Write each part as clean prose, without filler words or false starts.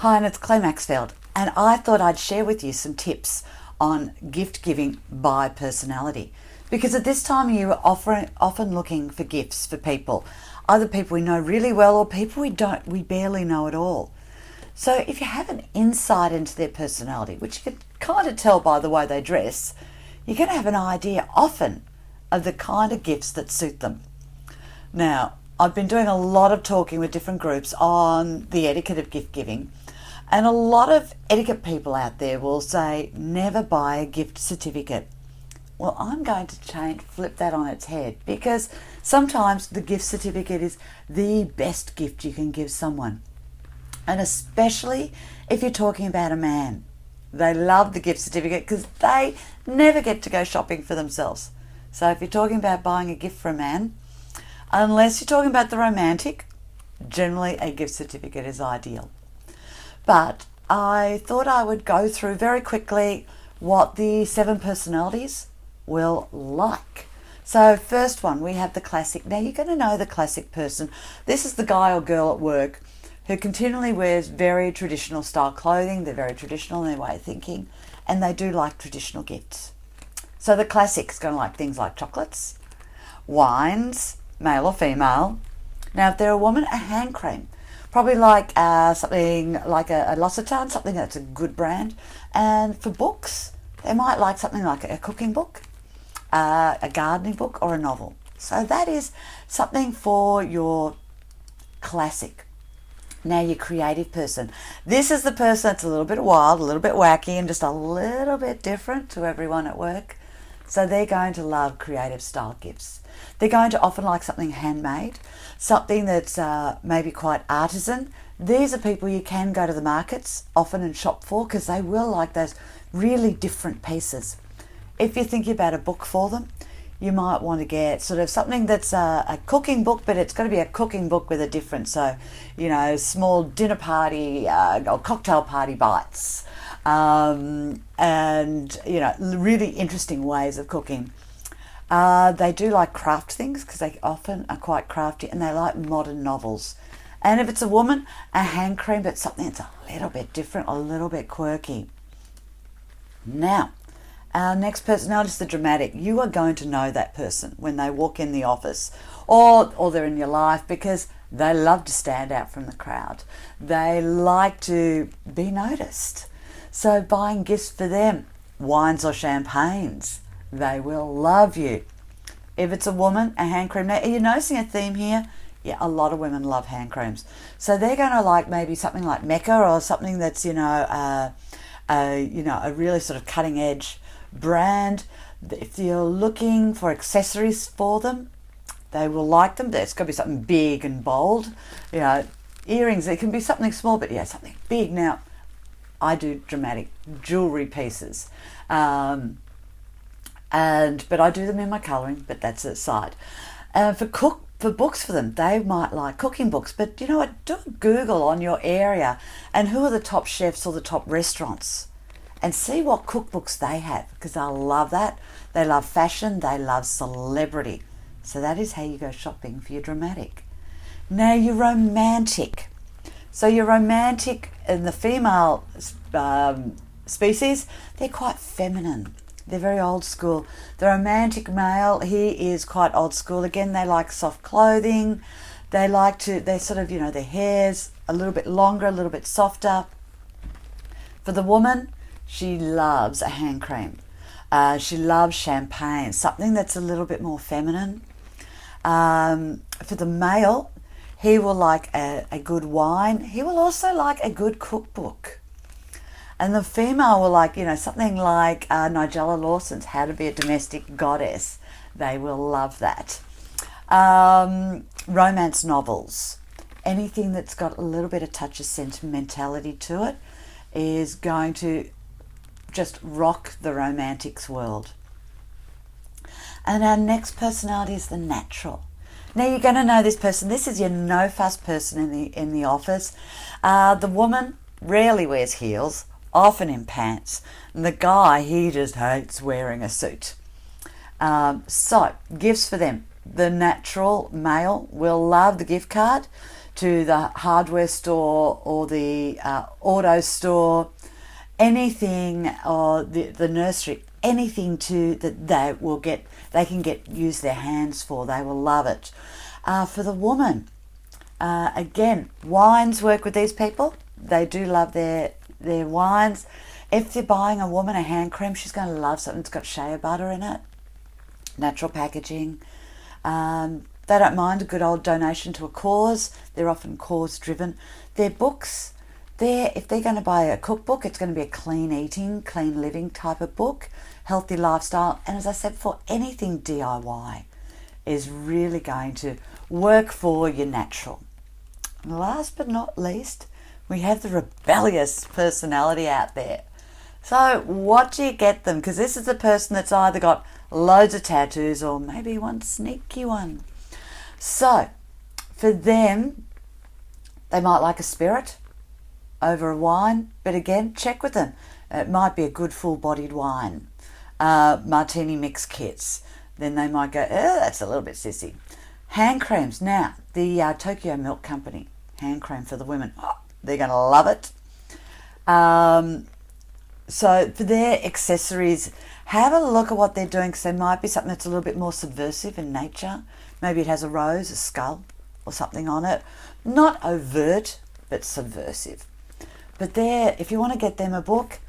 Hi, and it's Clay Maxfield, and I thought I'd share with you some tips on gift giving by personality. Because at this time of year, we're often looking for gifts for people, either people we know really well or people we barely know at all. So if you have an insight into their personality, which you can kind of tell by the way they dress, you're going to have an idea often of the kind of gifts that suit them. Now, I've been doing a lot of talking with different groups on the etiquette of gift giving, and a lot of etiquette people out there will say never buy a gift certificate. Well, I'm going to flip that on its head, because sometimes the gift certificate is the best gift you can give someone, and especially if you're talking about a man. They love the gift certificate because they never get to go shopping for themselves. So if you're talking about buying a gift for a man, unless you're talking about the romantic, generally a gift certificate is ideal. But I thought I would go through very quickly what the 7 personalities will like. So first one, we have the classic. Now you're going to know the classic person. This is the guy or girl at work who continually wears very traditional style clothing. They're very traditional in their way of thinking, and they do like traditional gifts. So the classic's going to like things like chocolates, wines, male or female. Now if they're a woman, a hand cream. Probably like something like a L'Occitane, something that's a good brand. And for books, they might like something like a cooking book, a gardening book, or a novel. So that is something for your classic. Now your creative person. This is the person that's a little bit wild, a little bit wacky, and just a little bit different to everyone at work. So they're going to love creative style gifts. They're going to often like something handmade, something that's maybe quite artisan. These are people you can go to the markets often and shop for, because they will like those really different pieces. If you're thinking about a book for them, you might want to get sort of something that's a cooking book, but it's got to be a cooking book with a difference. So, small dinner party or cocktail party bites. And really interesting ways of cooking. They do like craft things because they often are quite crafty, and they like modern novels. And if it's a woman, a hand cream, but something that's a little bit different, a little bit quirky. Now, our next personality is the dramatic. You are going to know that person when they walk in the office or they're in your life, because they love to stand out from the crowd. They like to be noticed. So buying gifts for them, wines or champagnes, they will love you. If it's a woman, a hand cream. Now, are you noticing a theme here? Yeah, a lot of women love hand creams. So they're going to like maybe something like Mecca, or something that's, a really sort of cutting edge brand. If you're looking for accessories for them, they will like them. It's got to be something big and bold. Earrings, it can be something small, but something big. Now, I do dramatic jewelry pieces. But I do them in my colouring, but that's aside. For books for them, they might like cooking books, but do a Google on your area and who are the top chefs or the top restaurants, and see what cookbooks they have, because they'll love that. They love fashion, they love celebrity. So that is how you go shopping for your dramatic. Now your romantic. So your romantic in the female species, they're quite feminine. They're very old school. The romantic male, he is quite old school. Again, they like soft clothing. They sort of, their hair's a little bit longer, a little bit softer. For the woman, she loves a hand cream. She loves champagne, something that's a little bit more feminine. For the male, he will like a good wine. He will also like a good cookbook. And the female will like, something like Nigella Lawson's How to Be a Domestic Goddess. They will love that. Romance novels. Anything that's got a little bit of touch of sentimentality to it is going to just rock the romantics world. And our next personality is the natural. Now you're going to know this person. This is your no-fuss person in the office. The woman rarely wears heels, often in pants. And the guy, he just hates wearing a suit. So, gifts for them. The natural male will love the gift card to the hardware store or the auto store, anything, or the nursery, anything that they can use their hands for. They will love it. For the woman, again, wines work with these people. They do love their wines. If they're buying a woman a hand cream, she's going to love something that's got shea butter in it, natural packaging. They don't mind a good old donation to a cause. They're often cause driven. Their books, if they're going to buy a cookbook, it's going to be a clean eating, clean living type of book, healthy lifestyle. And as I said, for anything DIY is really going to work for your natural. And last but not least, we have the rebellious personality out there. So what do you get them? Because this is the person that's either got loads of tattoos or maybe one sneaky one. So for them, they might like a spirit over a wine, but again, check with them. It might be a good full-bodied wine, martini mix kits. Then they might go, that's a little bit sissy. Hand creams. Now, the Tokyo Milk Company, hand cream for the women. Oh, they're going to love it. So for their accessories, have a look at what they're doing, because there might be something that's a little bit more subversive in nature. Maybe it has a rose, a skull, or something on it. Not overt, but subversive. But if you want to get them a book,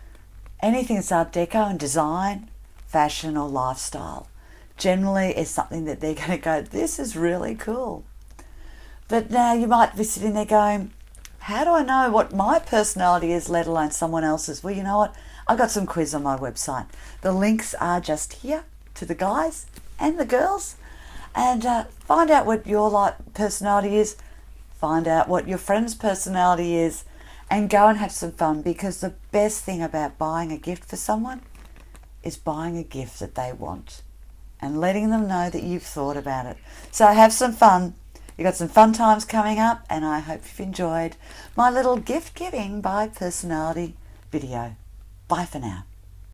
anything that's Art Deco and design, fashion or lifestyle, generally is something that they're going to go, this is really cool. But now you might be sitting there going, how do I know what my personality is, let alone someone else's? Well, you know what? I've got some quiz on my website. The links are just here to the guys and the girls. And find out what your personality is. Find out what your friend's personality is. And go and have some fun, because the best thing about buying a gift for someone is buying a gift that they want and letting them know that you've thought about it. So have some fun. You've got some fun times coming up, and I hope you've enjoyed my little gift giving by personality video. Bye for now.